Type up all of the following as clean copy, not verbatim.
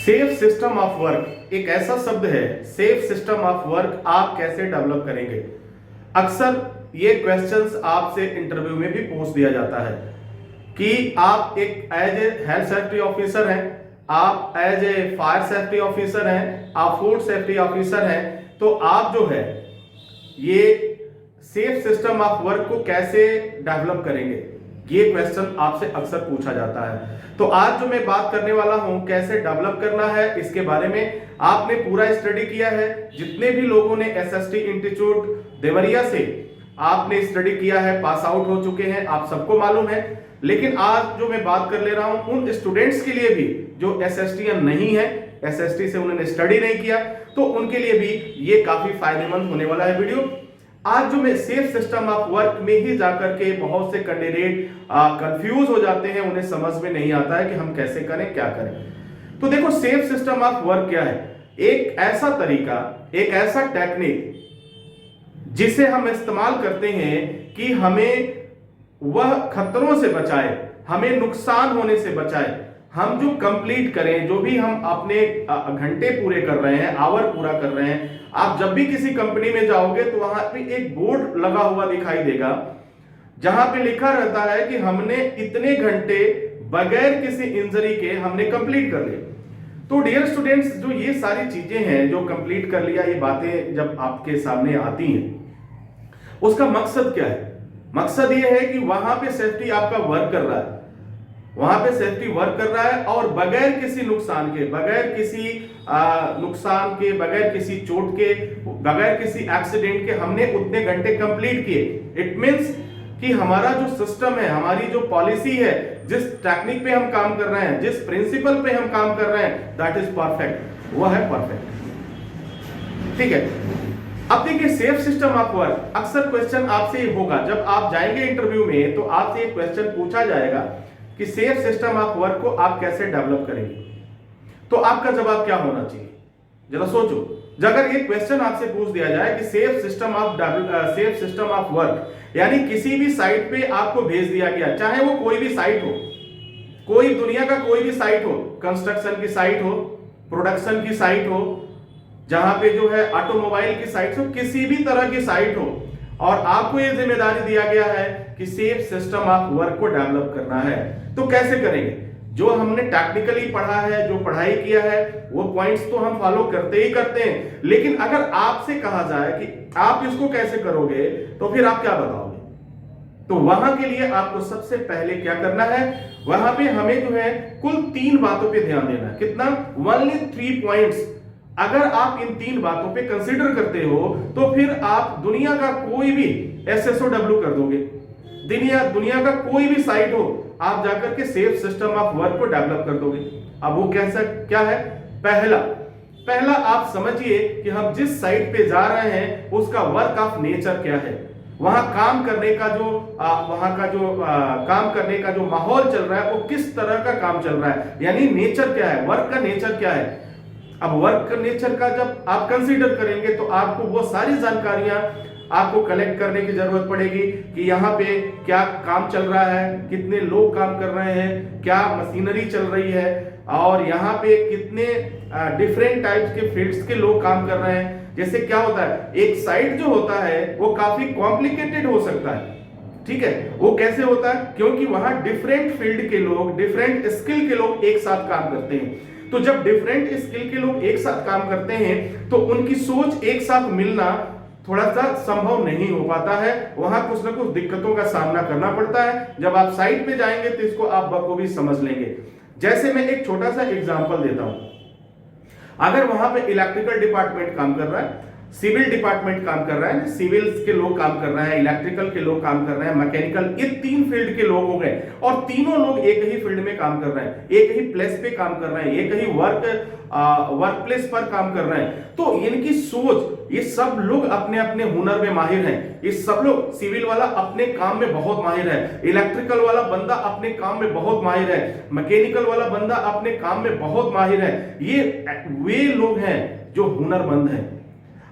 Safe system of work एक ऐसा शब्द है। सेफ सिस्टम ऑफ वर्क आप कैसे डेवलप करेंगे? अक्सर ये क्वेश्चंस आपसे इंटरव्यू में भी पूछ दिया जाता है कि आप एक as a health safety officer हैं, आप as a fire safety officer हैं, आप फूड सेफ्टी ऑफिसर हैं, तो आप जो है ये सेफ सिस्टम ऑफ वर्क को कैसे डेवलप करेंगे? ये क्वेश्चन आपसे अक्सर पूछा जाता है। तो आज जो मैं बात करने वाला हूं कैसे डेवलप करना है इसके बारे में, आपने पूरा स्टडी किया है। जितने भी लोगों ने एसएसटी इंस्टीट्यूट देवरिया से आपने स्टडी किया है, पास आउट हो चुके हैं, आप सबको मालूम है। लेकिन आज जो मैं बात कर ले रहा हूं उन स्टूडेंट्स के लिए भी जो एसएसटीएन नहीं है, एसएसटी से उन्होंने स्टडी नहीं किया, तो उनके लिए भी ये काफी फायदेमंद होने वाला है वीडियो। आज जो मैं सेफ सिस्टम ऑफ वर्क में ही जाकर के बहुत से कैंडिडेट कंफ्यूज हो जाते हैं, उन्हें समझ में नहीं आता है कि हम कैसे करें, क्या करें। तो देखो, सेफ सिस्टम ऑफ वर्क क्या है? एक ऐसा तरीका, एक ऐसा टेक्निक जिसे हम इस्तेमाल करते हैं कि हमें वह खतरों से बचाए, हमें नुकसान होने से बचाए। हम जो कंप्लीट करें, जो भी हम अपने घंटे पूरे कर रहे हैं, आवर पूरा कर रहे हैं, आप जब भी किसी कंपनी में जाओगे तो वहां पे एक बोर्ड लगा हुआ दिखाई देगा जहां पे लिखा रहता है कि हमने इतने घंटे बगैर किसी इंजरी के हमने कंप्लीट कर लिए। तो डियर स्टूडेंट्स, जो ये सारी चीजें हैं जो कंप्लीट कर लिया, ये बातें जब आपके सामने आती हैं, उसका मकसद क्या है? मकसद ये है कि वहां पे सेफ्टी आपका वर्क कर रहा है, वहां पे सेफ्टी वर्क कर रहा है और बगैर किसी नुकसान के, बगैर किसी नुकसान के, बगैर किसी चोट के, बगैर किसी एक्सीडेंट के हमने उतने घंटे कंप्लीट किए। इट मींस कि हमारा जो सिस्टम है, हमारी जो पॉलिसी है, जिस टेक्निक पे हम काम कर रहे हैं, जिस प्रिंसिपल पे हम काम कर रहे हैं, दैट इज परफेक्ट, वह है परफेक्ट। ठीक है। अब देखिए, सेफ सिस्टम ऑफ वर्क, अक्सर क्वेश्चन आपसे होगा जब आप जाएंगे इंटरव्यू में, तो आपसे एक क्वेश्चन पूछा जाएगा कि सेफ सिस्टम ऑफ वर्क को आप कैसे डेवलप करेंगे। तो आपका जवाब क्या होना चाहिए? जरा सोचो, अगर ये क्वेश्चन आपसे पूछ दिया जाए कि सेफ सिस्टम ऑफ वर्क, यानी किसी भी साइट पे आपको भेज दिया गया, चाहे वो कोई भी साइट हो, कोई दुनिया का कोई भी साइट हो, कंस्ट्रक्शन की साइट हो, प्रोडक्शन की साइट हो, जहां पे जो है ऑटोमोबाइल की साइट हो, किसी भी तरह की साइट हो, और आपको यह जिम्मेदारी दिया गया है कि सेफ सिस्टम ऑफ वर्क को डेवलप करना है, तो कैसे करेंगे? जो हमने टेक्निकली पढ़ा है, जो पढ़ाई किया है, वो पॉइंट्स तो हम फॉलो करते ही करते हैं। लेकिन अगर आपसे कहा जाए कि आप इसको कैसे करोगे, तो फिर आप क्या बताओगे? तो वहां के लिए आपको सबसे पहले क्या करना है? वहां पे हमें जो है कुल 3 बातों पे ध्यान देना है। कितना? Only 3 points. अगर आप इन 3 बातों पे कंसीडर करते हो, तो फिर आप दुनिया का कोई भी SSOW कर दोगे। दुनिया का कोई भी साइट हो, आप जाकर के सेफ सिस्टम ऑफ वर्क को डेवलप कर दोगे। अब वो कैसा क्या है? पहला आप समझिए कि हम जिस साइट पे जा रहे हैं उसका वर्क ऑफ नेचर क्या है, वहां काम करने का जो काम करने का जो माहौल चल रहा है, वो किस तरह का काम चल रहा है, यानी नेचर क्या है, वर्क का नेचर क्या है। अब वर्क का नेचर का जब आप कंसीडर करेंगे तो आपको वो सारी जानकारियां आपको कलेक्ट करने की जरूरत पड़ेगी कि यहाँ पे क्या काम चल रहा है, कितने लोग काम कर रहे हैं, क्या मशीनरी चल रही है, और यहाँ पे कितने डिफरेंट टाइप्स के फील्ड्स के लोग काम कर रहे हैं। जैसे क्या होता है, एक साइट जो होता है वो काफी कॉम्प्लिकेटेड हो सकता है। ठीक है, वो कैसे होता है? क्योंकि वहां डिफरेंट फील्ड के लोग, डिफरेंट स्किल के लोग एक साथ काम करते हैं। तो जब डिफरेंट स्किल के लोग एक साथ काम करते हैं तो उनकी सोच एक साथ मिलना थोड़ा सा संभव नहीं हो पाता है, वहां कुछ ना कुछ दिक्कतों का सामना करना पड़ता है। जब आप साइट पे जाएंगे तो इसको आप बखूबी समझ लेंगे। जैसे मैं एक छोटा सा एग्जांपल देता हूं, अगर वहां पे इलेक्ट्रिकल डिपार्टमेंट काम कर रहा है, सिविल डिपार्टमेंट काम कर रहा है, सिविल के लोग काम कर रहे हैं, इलेक्ट्रिकल के लोग काम कर रहे हैं, मैकेनिकल, ये 3 फील्ड के लोग हो गए, और तीनों लोग एक ही फील्ड में काम कर रहे हैं, एक ही प्लेस पे काम कर रहे हैं, एक ही वर्क प्लेस पर काम कर रहे हैं। तो इनकी सोच, ये सब लोग अपने अपने हुनर में माहिर हैं। ये सब लोग, सिविल वाला अपने काम में बहुत माहिर है, इलेक्ट्रिकल वाला बंदा अपने काम में बहुत माहिर है, मैकेनिकल वाला बंदा अपने काम में बहुत माहिर है। ये वे लोग हैं जो हुनरमंद हैं।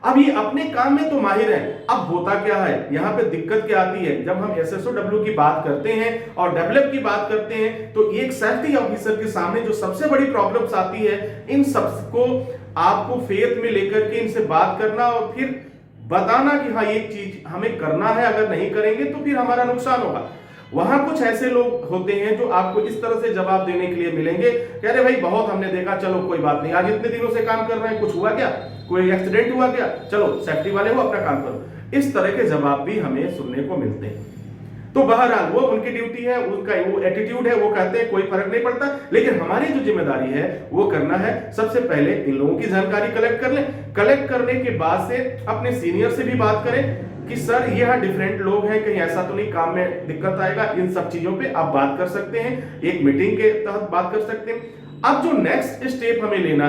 अब ये अपने काम में तो माहिर है। अब होता क्या है, यहाँ पे दिक्कत क्या आती है, जब हम एसएसओडब्ल्यू की बात करते हैं और डेवलप की बात करते हैं, तो एक सेफ्टी ऑफिसर के सामने जो सबसे बड़ी प्रॉब्लम्स आती है, इन सबको आपको फेथ में लेकर के इनसे बात करना और फिर बताना कि हाँ ये चीज हमें करना है, अगर नहीं करेंगे तो फिर हमारा नुकसान होगा। वहां कुछ ऐसे लोग होते हैं जो आपको इस तरह से जवाब देने के लिए मिलेंगे, कह रहे भाई बहुत हमने देखा, चलो कोई बात नहीं, आज इतने दिनों से काम कर रहे हैं, कुछ हुआ क्या, कोई एक्सीडेंट हुआ क्या, चलो सेफ्टी वाले हो अपना काम करो। इस तरह के जवाब भी हमें सुनने को मिलते हैं। तो बहरहाल वो उनकी ड्यूटी है, उनका वो एटीट्यूड है, वो कहते हैं कोई फर्क नहीं पड़ता, लेकिन हमारी जो जिम्मेदारी है वो करना है। सबसे पहले इन लोगों की जानकारी कलेक्ट कर लें, कलेक्ट करने के बाद से अपने सीनियर से भी बात करें कि सर ये यहाँ डिफरेंट लोग हैं, कहीं ऐसा तो नहीं काम में दिक्कत आएगा, इन सब चीजों पे आप बात कर सकते हैं, एक मीटिंग के तहत बात कर सकते हैं। अब जो नेक्स्ट स्टेप हमें लेना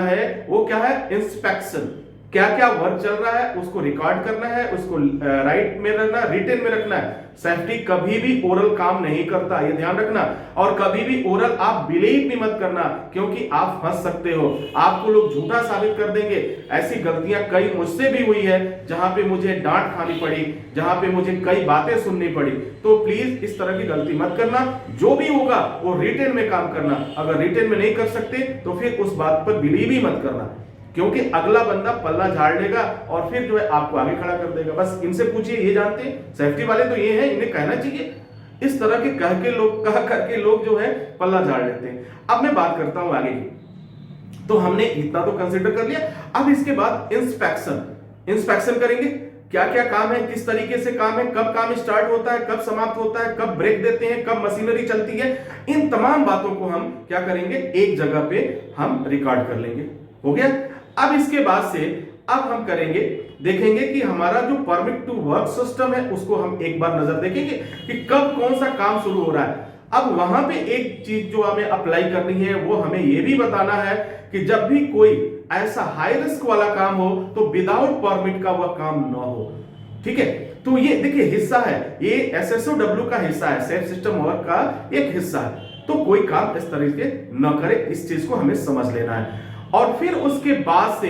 है वो क्या है, इंस्पेक्शन। क्या क्या वर्क चल रहा है उसको रिकॉर्ड करना है, उसको राइट में रखना, रिटन में रखना है। सेफ्टी कभी भी ओरल काम नहीं करता, ये ध्यान रखना। और कभी भी ओरल आप बिलीव भी मत करना, क्योंकि आप फंस सकते हो, आपको लोग झूठा साबित कर देंगे। ऐसी गलतियां कई मुझसे भी हुई है, जहां पे मुझे डांट खानी पड़ी, जहां पे मुझे कई बातें सुननी पड़ी। तो प्लीज इस तरह की गलती मत करना, जो भी होगा वो रिटन में काम करना। अगर रिटन में नहीं कर सकते तो फिर उस बात पर बिलीव ही मत करना, क्योंकि अगला बंदा पल्ला झाड़ लेगा और फिर जो है आपको आगे खड़ा कर देगा। बस इनसे पूछिए, ये जानते हैं सेफ्टी वाले तो ये हैं, इन्हें कहना चाहिए। इस तरह के कह करके लोग जो है पल्ला झाड़ लेते हैं। अब मैं बात करता हूं आगे की। तो हमने इतना तो कंसीडर कर लिया, अब इसके बाद इंस्पेक्शन करेंगे। क्या क्या काम है, किस तरीके से काम है, कब काम स्टार्ट होता है, कब समाप्त होता है, कब ब्रेक देते हैं, कब मशीनरी चलती है, इन तमाम बातों को हम क्या करेंगे, एक जगह पे हम रिकॉर्ड कर लेंगे। हो गया। अब इसके बाद से अब हम देखेंगे कि हमारा जो परमिट टू वर्क सिस्टम है उसको हम एक बार नजर देखेंगे कि कब कौन सा काम शुरू हो रहा है। अब वहां पे एक चीज जो हमें अप्लाई करनी है वो हमें यह भी बताना है कि जब भी कोई ऐसा हाई रिस्क वाला काम हो तो विदाउट परमिट का वह काम ना हो। ठीक है, तो ये देखिए हिस्सा है, ये एसएसओडब्ल्यू का हिस्सा है, सेफ सिस्टम वर्क का एक हिस्सा है। तो कोई काम इस तरीके न करे, इस चीज को हमें समझ लेना है। और फिर उसके बाद से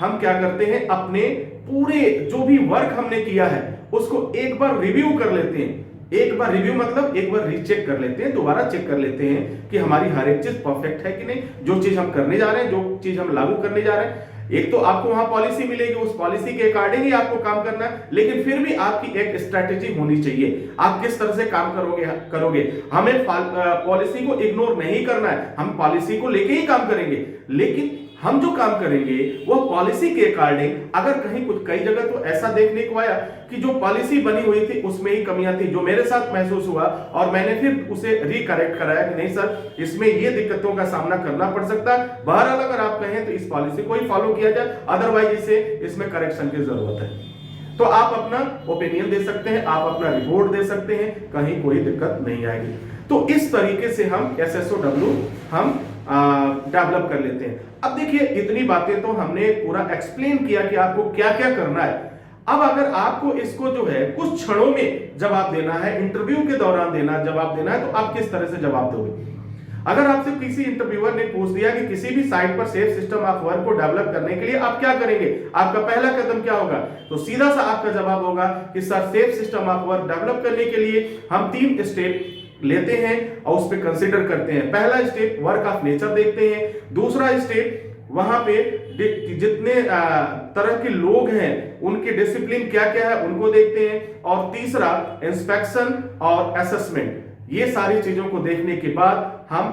हम क्या करते हैं, अपने पूरे जो भी वर्क हमने किया है उसको एक बार रिव्यू कर लेते हैं। एक बार रिव्यू मतलब एक बार रीचेक कर लेते हैं, दोबारा चेक कर लेते हैं कि हमारी हर एक चीज परफेक्ट है कि नहीं, जो चीज हम करने जा रहे हैं, जो चीज हम लागू करने जा रहे हैं। एक तो आपको वहां पॉलिसी मिलेगी, उस पॉलिसी के अकॉर्डिंग ही आपको काम करना है, लेकिन फिर भी आपकी एक स्ट्रेटेजी होनी चाहिए, आप किस तरह से काम करोगे। हमें पॉलिसी को इग्नोर नहीं करना है, हम पॉलिसी को लेके ही काम करेंगे, लेकिन हम जो काम करेंगे वो पॉलिसी के अकॉर्डिंग। अगर कहीं कई जगह तो ऐसा देखने को आया कि जो पॉलिसी बनी हुई थी उसमें ही कमियां थी, जो मेरे साथ महसूस हुआ, और मैंने फिर उसे रिकरेक्ट कराया कि नहीं सर, इसमें ये दिक्कतों का सामना करना पड़ सकता है। बहरहाल अगर आप कहें तो इस पॉलिसी को ही फॉलो किया जाए, अदरवाइज इसमें करेक्शन की जरूरत है। तो आप अपना ओपिनियन दे सकते हैं, आप अपना रिपोर्ट दे सकते हैं, कहीं कोई दिक्कत नहीं आएगी। तो इस तरीके से हम एसएसओडब्ल्यू हम डेवलप कर लेते हैं। अब देखिए इतनी बातें तो हमने पूरा एक्सप्लेन किया कि आपको क्या क्या करना है। अब अगर आपको इसको जो है कुछ क्षणों में जवाब देना है, इंटरव्यू के दौरान जवाब देना है, तो आप किस तरह से जवाब दोगे। अगर आपसे किसी इंटरव्यूअर ने पूछ दिया कि किसी भी साइट पर सेफ सिस्टम ऑफ वर्क को डेवलप करने के लिए आप क्या करेंगे, आपका पहला कदम क्या होगा, तो सीधा सा आपका जवाब होगा कि sir safe system of work develop करने के लिए हम 3 स्टेप लेते हैं और उस पर कंसीडर करते हैं। पहला स्टेप वर्क ऑफ नेचर देखते हैं, दूसरा स्टेप वहां पे जितने तरह के लोग हैं उनके डिसिप्लिन क्या क्या है उनको देखते हैं, और तीसरा इंस्पेक्शन और असेसमेंट। ये सारी चीजों को देखने के बाद हम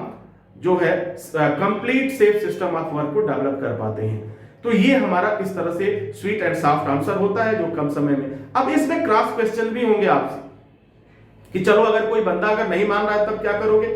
जो है complete safe system of work को डेवलप कर पाते हैं। तो ये हमारा इस तरह से स्वीट एंड सॉफ्ट आंसर होता है जो कम समय में। अब इसमें क्रॉस क्वेश्चन भी होंगे आपसे कि चलो अगर कोई बंदा अगर नहीं मान रहा है तब क्या करोगे।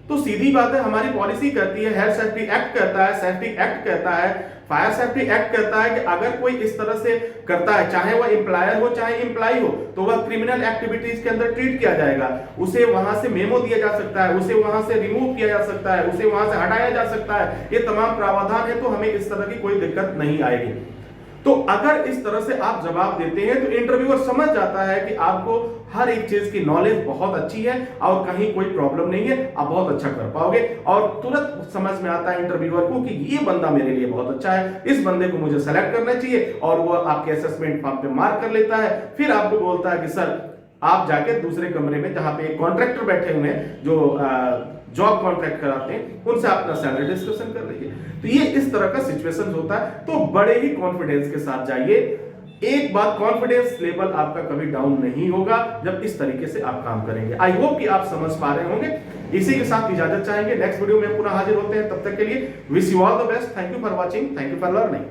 तो सीधी बात है, हमारी पॉलिसी कहती है, हेल्थ सेफ्टी एक्ट कहता है, सेफ्टी एक्ट कहता है, फायर सेफ्टी एक्ट कहता है कि अगर कोई इस तरह से करता है, चाहे वह एम्प्लॉयर हो चाहे एम्प्लॉय हो, तो वह क्रिमिनल एक्टिविटीज के अंदर ट्रीट किया जाएगा। उसे वहां से मेमो दिया जा सकता है, उसे वहां से रिमूव किया जा सकता है, उसे वहां से हटाया जा सकता है। ये तमाम प्रावधान है, तो हमें इस तरह की कोई दिक्कत नहीं आएगी। तो अगर इस तरह से आप जवाब देते हैं तो इंटरव्यूअर समझ जाता है कि आपको हर एक चीज की नॉलेज बहुत अच्छी है और कहीं कोई प्रॉब्लम नहीं है, आप बहुत अच्छा कर पाओगे और तुरंत समझ में आता है इंटरव्यूअर को कि ये बंदा मेरे लिए बहुत अच्छा है, इस बंदे को मुझे सेलेक्ट करना चाहिए, और वो आपके असेसमेंट फॉर्म पे मार्क कर लेता है। फिर आपको बोलता है कि सर आप जाके दूसरे कमरे में जहां पे कॉन्ट्रैक्टर बैठे हुए हैं जो जॉब कॉन्ट्रैक्ट कराते हैं, उनसे अपना सैलरी डिस्कशन कर लीजिए। तो ये इस तरह का सिचुएशन होता है, तो बड़े ही कॉन्फिडेंस के साथ जाइए। एक बात, कॉन्फिडेंस लेवल आपका कभी डाउन नहीं होगा जब इस तरीके से आप काम करेंगे। आई होप कि आप समझ पा रहे होंगे। इसी के साथ इजाजत चाहेंगे, नेक्स्ट वीडियो में पुनः हाजिर होते हैं, तब तक के लिए wish you all the best. Thank you for watching, thank you for learning.